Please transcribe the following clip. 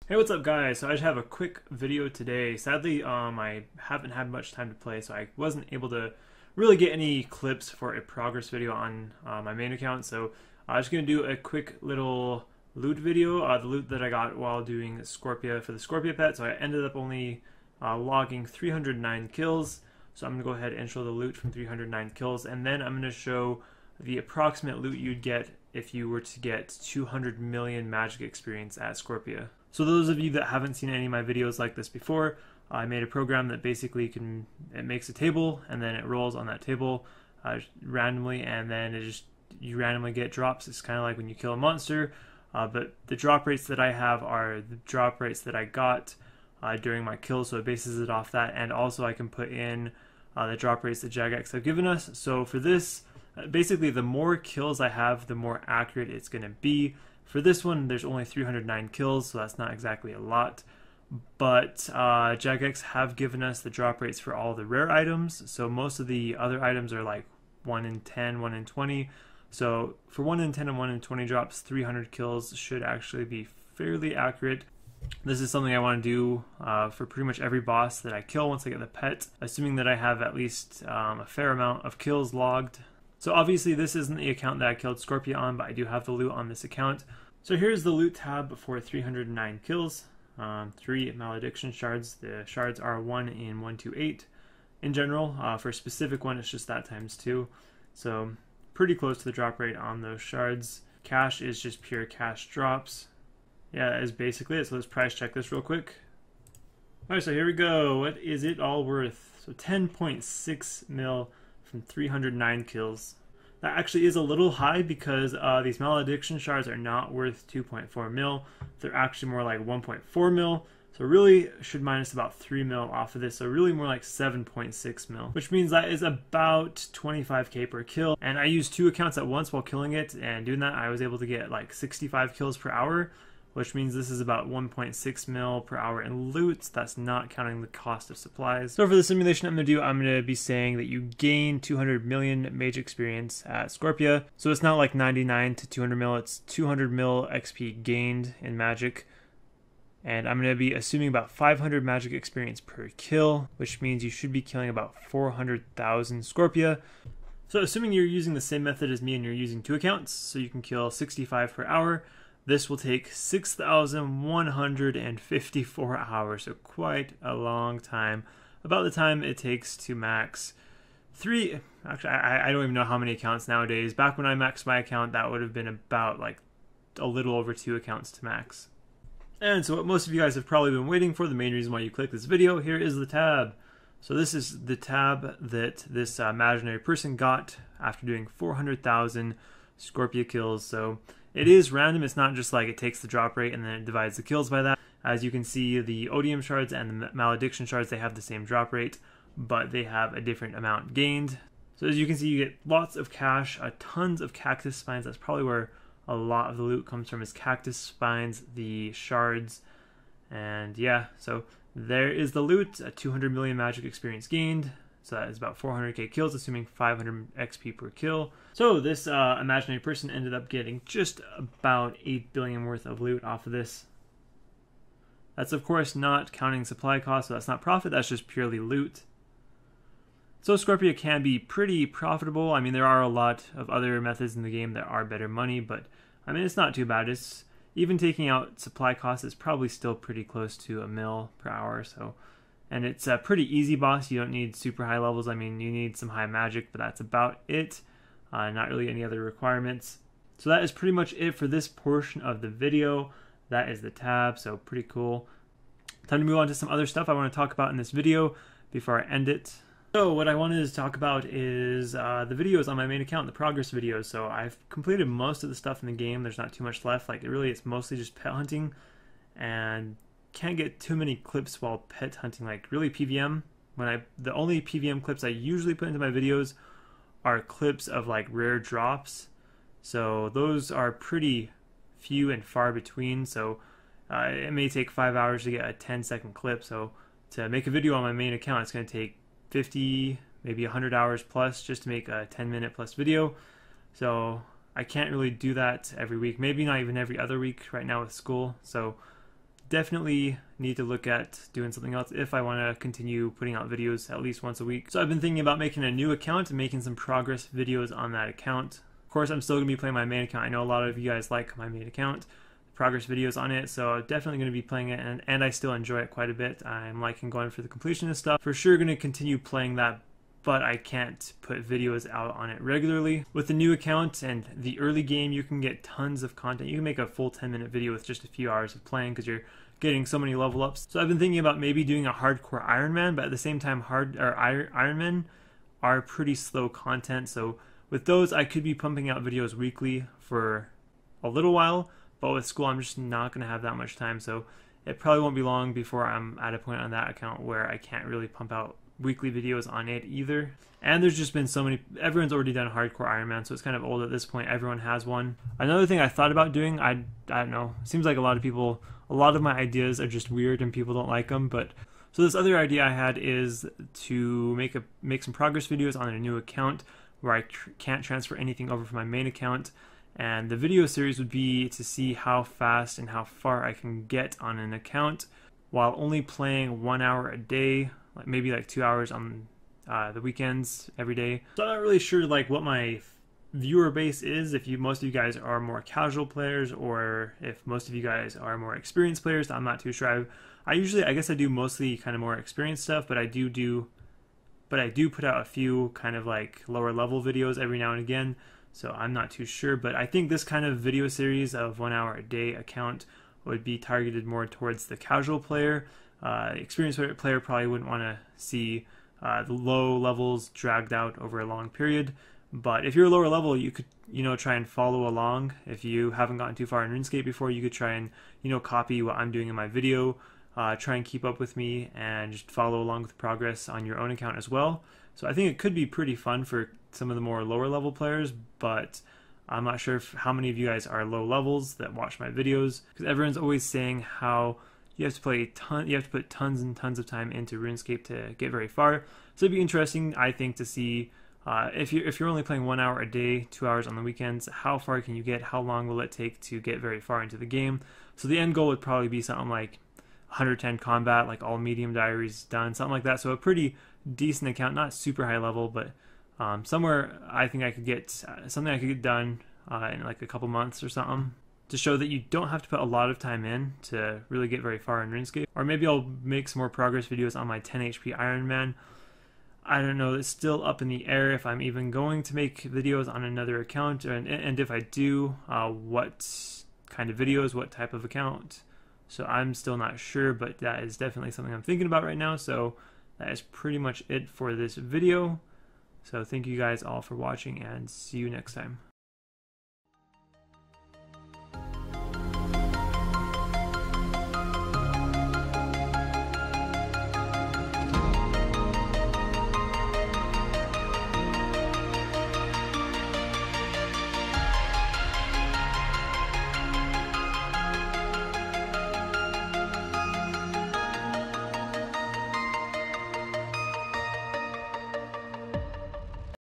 Hey, what's up guys? So I just have a quick video today. Sadly, I haven't had much time to play, so I wasn't able to really get any clips for a progress video on my main account. So I'm just going to do a quick little loot video, the loot that I got while doing Scorpia for the Scorpia pet. So I ended up only logging 309 kills. So I'm going to go ahead and show the loot from 309 kills, and then I'm going to show the approximate loot you'd get if you were to get 200 million magic experience at Scorpia. So those of you that haven't seen any of my videos like this before, I made a program that basically it makes a table and then it rolls on that table randomly, and then you randomly get drops. It's kind of like when you kill a monster, but the drop rates that I have are the drop rates that I got during my kill, so it bases it off that, and also I can put in the drop rates that Jagex have given us. So for this, basically the more kills I have, the more accurate it's going to be. For this one, there's only 309 kills, so that's not exactly a lot. But Jagex have given us the drop rates for all the rare items. So most of the other items are like 1 in 10, 1 in 20. So for 1 in 10 and 1 in 20 drops, 300 kills should actually be fairly accurate. This is something I want to do for pretty much every boss that I kill once I get the pet, assuming that I have at least a fair amount of kills logged. So obviously this isn't the account that I killed Scorpia on, but I do have the loot on this account. So here's the loot tab for 309 kills, 3 malediction shards. The shards are 1 in 128 in general. For a specific one, it's just that times 2. So pretty close to the drop rate on those shards. Cash is just pure cash drops. Yeah, that is basically it. So let's price check this real quick. Alright, so here we go. What is it all worth? So 10.6 mil from 309 kills. That actually is a little high because these malediction shards are not worth 2.4 mil. They're actually more like 1.4 mil. So really should minus about 3 mil off of this. So really more like 7.6 mil, which means that is about 25k per kill. And I used 2 accounts at once while killing it, and doing that I was able to get like 65 kills per hour, which means this is about 1.6 mil per hour in loot. That's not counting the cost of supplies. So for the simulation I'm going to be saying that you gain 200 million mage experience at Scorpia. So it's not like 99 to 200 mil, it's 200 mil XP gained in magic. And I'm going to be assuming about 500 magic experience per kill, which means you should be killing about 400,000 Scorpia. So assuming you're using the same method as me and you're using 2 accounts, so you can kill 65 per hour, this will take 6,154 hours, so quite a long time. About the time it takes to max 3, actually I don't even know how many accounts nowadays. Back when I maxed my account, that would have been about like a little over 2 accounts to max. And so what most of you guys have probably been waiting for, the main reason why you click this video, here is the tab. So this is the tab that this imaginary person got after doing 400,000 Scorpia kills. So it is random. It's not just like it takes the drop rate and then it divides the kills by that. As you can see, the odium shards and the malediction shards, they have the same drop rate, but they have a different amount gained. So as you can see, you get lots of cash, tons of cactus spines. That's probably where a lot of the loot comes from, is cactus spines, the shards, and yeah, so there is the loot. 200 million magic experience gained. So that is about 400k kills, assuming 500 XP per kill. So this imaginary person ended up getting just about 8 billion worth of loot off of this. That's of course not counting supply costs, so that's not profit, that's just purely loot. So Scorpia can be pretty profitable. I mean, there are a lot of other methods in the game that are better money, but I mean, it's not too bad. It's even taking out supply costs, is probably still pretty close to a mil per hour. So. And it's a pretty easy boss. You don't need super high levels. I mean, you need some high magic, but that's about it. Not really any other requirements. So that is pretty much it for this portion of the video. That is the tab, so pretty cool. Time to move on to some other stuff I want to talk about in this video before I end it. So what I wanted to talk about is the videos on my main account, the progress videos. So I've completed most of the stuff in the game. There's not too much left. Like it's mostly just pet hunting, and can't get too many clips while pet hunting, like really PVM. The only PVM clips I usually put into my videos are clips of like rare drops. So those are pretty few and far between. So it may take 5 hours to get a 10-second clip. So to make a video on my main account, it's going to take 50, maybe 100 hours plus just to make a 10-minute plus video. So I can't really do that every week, maybe not even every other week right now with school. So definitely need to look at doing something else if I want to continue putting out videos at least once a week. So I've been thinking about making a new account and making some progress videos on that account. Of course, I'm still going to be playing my main account. I know a lot of you guys like my main account, progress videos on it, so definitely going to be playing it, and I still enjoy it quite a bit. I'm liking going for the completionist stuff. For sure going to continue playing that, but I can't put videos out on it regularly. With the new account and the early game, you can get tons of content. You can make a full 10-minute video with just a few hours of playing because you're getting so many level ups. So I've been thinking about maybe doing a hardcore Ironman, but at the same time, Ironman are pretty slow content. So with those, I could be pumping out videos weekly for a little while, but with school, I'm just not going to have that much time. So it probably won't be long before I'm at a point on that account where I can't really pump out weekly videos on it either. And there's just been so many, everyone's already done hardcore Ironman, so it's kind of old at this point. Everyone has one. Another thing I thought about doing, I don't know, it seems like a lot of my ideas are just weird and people don't like them, but so this other idea I had is to make some progress videos on a new account where I can't transfer anything over from my main account. And the video series would be to see how fast and how far I can get on an account while only playing 1 hour a day, like maybe like 2 hours on the weekends every day. So I'm not really sure like what my viewer base is, if most of you guys are more casual players or if most of you guys are more experienced players. I'm not too sure. I guess I do mostly kind of more experienced stuff, but I do put out a few kind of like lower level videos every now and again. So I'm not too sure, but I think this kind of video series of 1 hour a day account would be targeted more towards the casual player. Experienced player probably wouldn't want to see the low levels dragged out over a long period. But if you're a lower level, you could, try and follow along. If you haven't gotten too far in RuneScape before, you could try and, copy what I'm doing in my video, try and keep up with me and just follow along with progress on your own account as well. So I think it could be pretty fun for some of the more lower level players, but I'm not sure how many of you guys are low levels that watch my videos, because everyone's always saying how you have to play you have to put tons and tons of time into RuneScape to get very far. So it'd be interesting, I think, to see if you're only playing 1 hour a day, 2 hours on the weekends, how far can you get? How long will it take to get very far into the game? So the end goal would probably be something like 110 combat, like all medium diaries done, something like that. So a pretty decent account, not super high level, but somewhere I think I could get something I could get done in like a couple months or something, to show that you don't have to put a lot of time in to really get very far in RuneScape. Or maybe I'll make some more progress videos on my 10 HP Ironman. I don't know, it's still up in the air if I'm even going to make videos on another account, and if I do, what kind of videos, what type of account. So I'm still not sure, but that is definitely something I'm thinking about right now. So that is pretty much it for this video. So thank you guys all for watching, and see you next time.